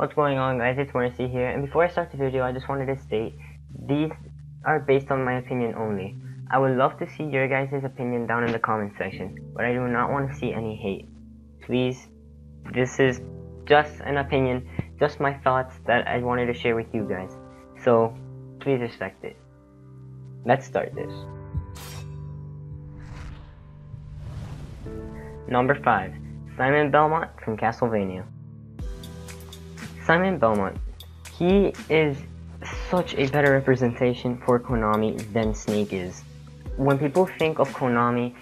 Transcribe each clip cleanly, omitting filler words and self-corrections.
What's going on, guys? It's Mercy here, and before I start the video, I just wanted to state these are based on my opinion only. I would love to see your guys' opinion down in the comment section, but I do not want to see any hate. Please, this is just an opinion, just my thoughts that I wanted to share with you guys. So, please respect it. Let's start this. Number 5. Simon Belmont from Castlevania. Simon Belmont. He is such a better representation for Konami than Snake is. When people think of Konami,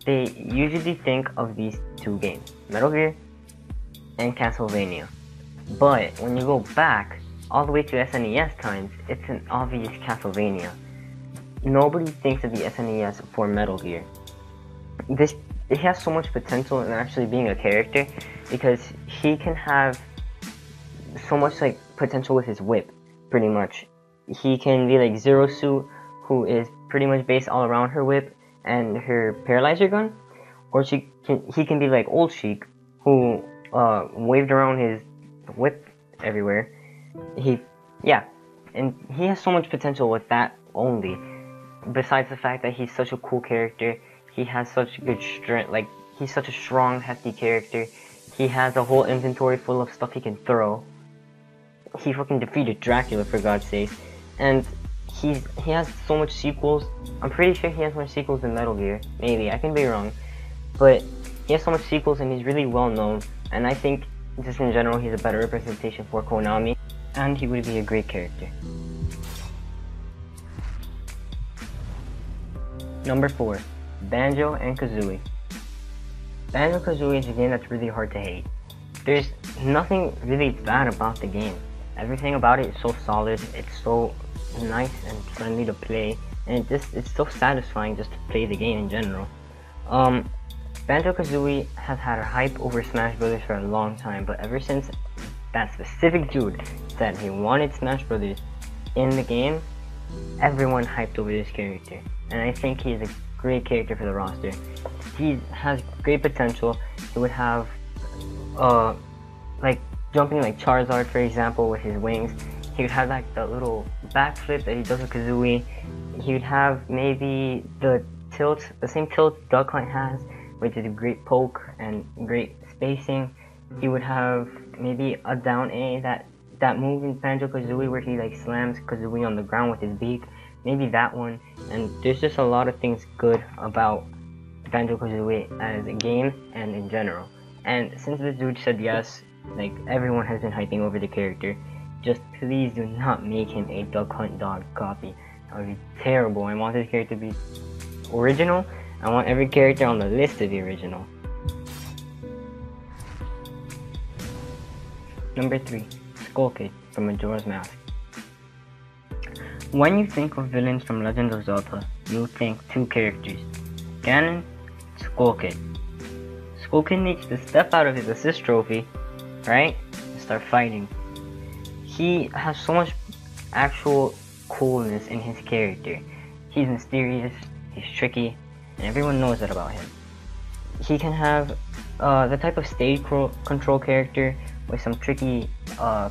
they usually think of these two games, Metal Gear and Castlevania. But when you go back all the way to SNES times, it's an obvious Castlevania. Nobody thinks of the SNES for Metal Gear. It has so much potential in actually being a character because he can have so much like potential with his whip, pretty much. He can be like Zero Suit, who is pretty much based all around her whip and her paralyzer gun, or he can be like Old Sheik, who waved around his whip everywhere. And he has so much potential with that only. Besides the fact that he's such a cool character, he has such good strength, like he's such a strong, hefty character. He has a whole inventory full of stuff he can throw. He fucking defeated Dracula, for God's sake, and he has so much sequels. I'm pretty sure he has more sequels than Metal Gear. Maybe, I can be wrong, but he has so much sequels and he's really well known. And I think just in general, he's a better representation for Konami, and he would be a great character. Number 4, Banjo and Kazooie. Banjo Kazooie is a game that's really hard to hate. There's nothing really bad about the game. Everything about it is so solid, it's so nice and friendly to play, and it's so satisfying just to play the game in general. Banjo Kazooie has had a hype over Smash Brothers for a long time, but ever since that specific dude said he wanted Smash Brothers in the game, everyone hyped over this character, and I think he is a great character for the roster. He has great potential. He would have like jumping like Charizard, for example, with his wings. He would have like the little backflip that he does with Kazooie. He would have maybe the same tilt Duck Hunt has, which is a great poke and great spacing. He would have maybe a down A, that move in Banjo Kazooie where he like slams Kazooie on the ground with his beak. Maybe that one. And there's just a lot of things good about Banjo Kazooie as a game and in general. And since this dude said yes, like everyone has been hyping over the character, just please do not make him a Duck Hunt dog copy. That would be terrible. I want this character to be original. I want every character on the list to be original. Number 3, Skokie from Majora's Mask. When you think of villains from Legend of Zelda, you think two characters, Ganon, Skokie. Skokie needs to step out of his assist trophy, right, and start fighting. He has so much actual coolness in his character. He's mysterious, he's tricky, and everyone knows that about him. He can have the type of stage control character with some tricky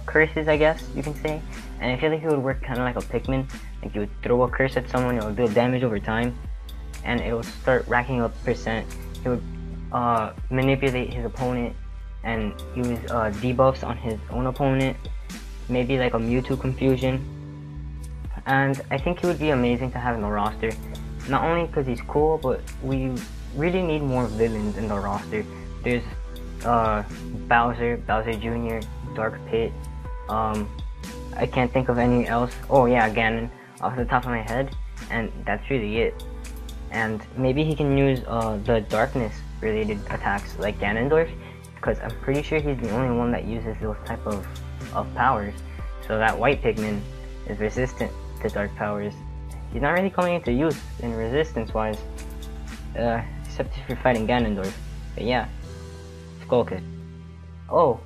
curses, I guess you can say. And I feel like he would work kind of like a Pikmin. Like you would throw a curse at someone, it would deal damage over time, and it would start racking up percent. He would manipulate his opponent and use debuffs on his own opponent, maybe like a Mewtwo confusion. And I think he would be amazing to have in the roster, not only because he's cool, but we really need more villains in the roster. There's Bowser Jr., Dark Pit, I can't think of any else. Oh yeah, Ganon off the top of my head, and that's really it. And maybe he can use the darkness related attacks like Ganondorf, because I'm pretty sure he's the only one that uses those type of powers. So that white Pikmin is resistant to dark powers. He's not really coming into use in resistance wise, except if you're fighting Ganondorf. But yeah, Skokie. Oh,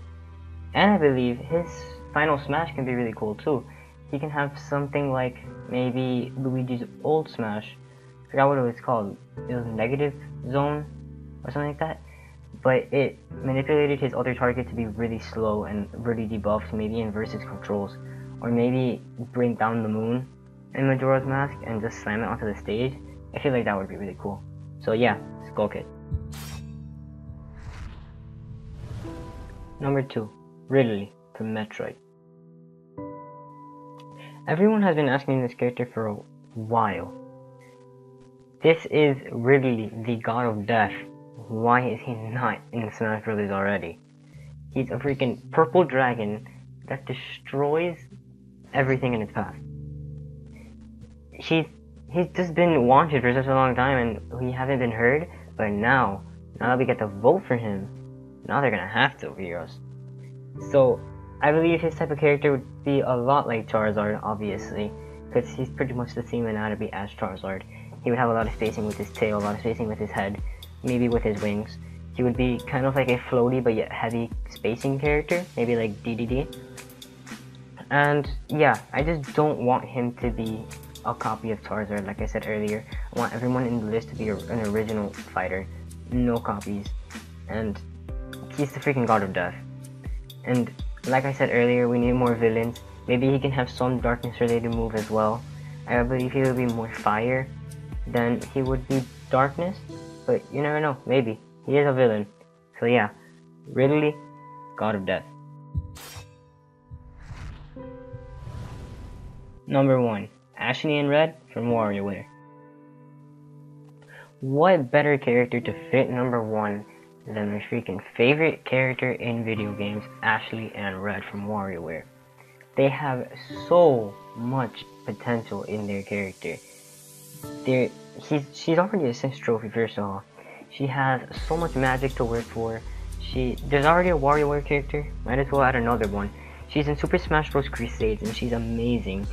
and I believe his final smash can be really cool too. He can have something like maybe Luigi's old smash. I forgot what it was called. It was Negative Zone or something like that. but it manipulated his other target to be really slow and really debuffed, maybe inverse his controls, or maybe bring down the moon in Majora's Mask and just slam it onto the stage. I feel like that would be really cool. So yeah, Skokie. Number 2, Ridley from Metroid. Everyone has been asking this character for a while. This is Ridley, the god of death. Why is he not in Smash Bros. Already? He's a freaking purple dragon that destroys everything in its path. He's just been wanted for such a long time and we haven't been heard, but now that we get to vote for him, now they're gonna have to hear us. So I believe his type of character would be a lot like Charizard, obviously, because he's pretty much the same anatomy as Charizard. He would have a lot of spacing with his tail, a lot of spacing with his head, maybe with his wings. He would be kind of like a floaty but yet heavy spacing character, maybe like DDD. And yeah, I just don't want him to be a copy of Charizard. Like I said earlier, I want everyone in the list to be an original fighter, no copies. And he's the freaking god of death. And like I said earlier, we need more villains. Maybe he can have some darkness related move as well. I believe he will be more fire than he would be darkness, but you never know, maybe. He is a villain. So yeah, Ridley, god of death. Number 1, Ashley in Red from WarioWare. What better character to fit number 1 than my freaking favorite character in video games, Ashley and Red from WarioWare. They have so much potential in their character. She's already a 6 trophy first of all. She has so much magic to work for. There's already a WarioWare character, might as well add another one. She's in Super Smash Bros. Crusades and she's amazing.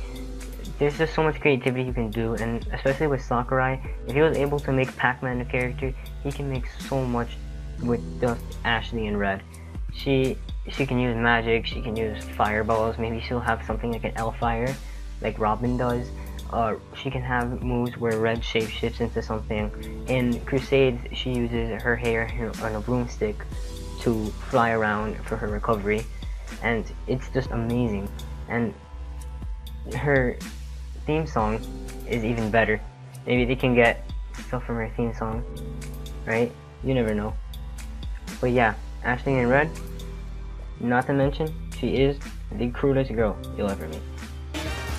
There's just so much creativity you can do, and especially with Sakurai, if he was able to make Pac-Man a character, he can make so much with just Ashley in Red. She can use magic, she can use fireballs, maybe she'll have something like an L-Fire, like Robin does. She can have moves where Red shapeshifts into something. In Crusades, she uses her hair on a broomstick to fly around for her recovery, and it's just amazing. And her theme song is even better. Maybe they can get stuff from her theme song, right? You never know. But yeah, Ashley in Red, not to mention, she is the coolest girl you'll ever meet.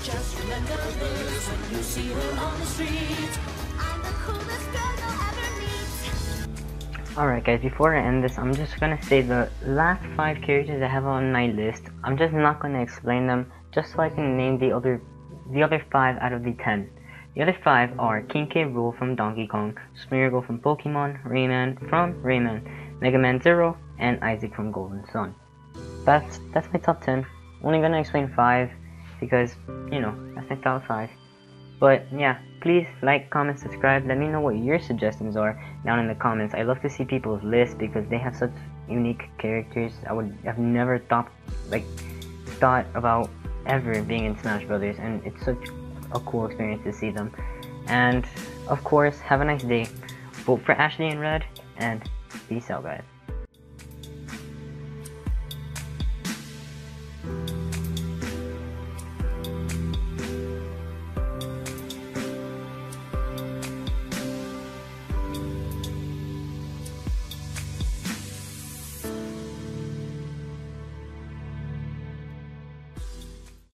Just remember this when you see her on the street. I'm the coolest girl you'll ever meet. Alright guys, before I end this, I'm just gonna say the last 5 characters I have on my list. I'm just not gonna explain them, just so I can name the other 5 out of the 10. The other 5 are King K. Rool from Donkey Kong, Smeargle from Pokemon, Rayman from Rayman, Mega Man Zero, and Isaac from Golden Sun. That's my top 10. Only gonna explain 5 because, you know, that's my top 5. But yeah, please like, comment, subscribe. Let me know what your suggestions are down in the comments. I love to see people's lists because they have such unique characters I would have never thought about ever being in Smash Brothers, and it's such a cool experience to see them. And of course, have a nice day. Vote for Ashley in Red, and peace out guys.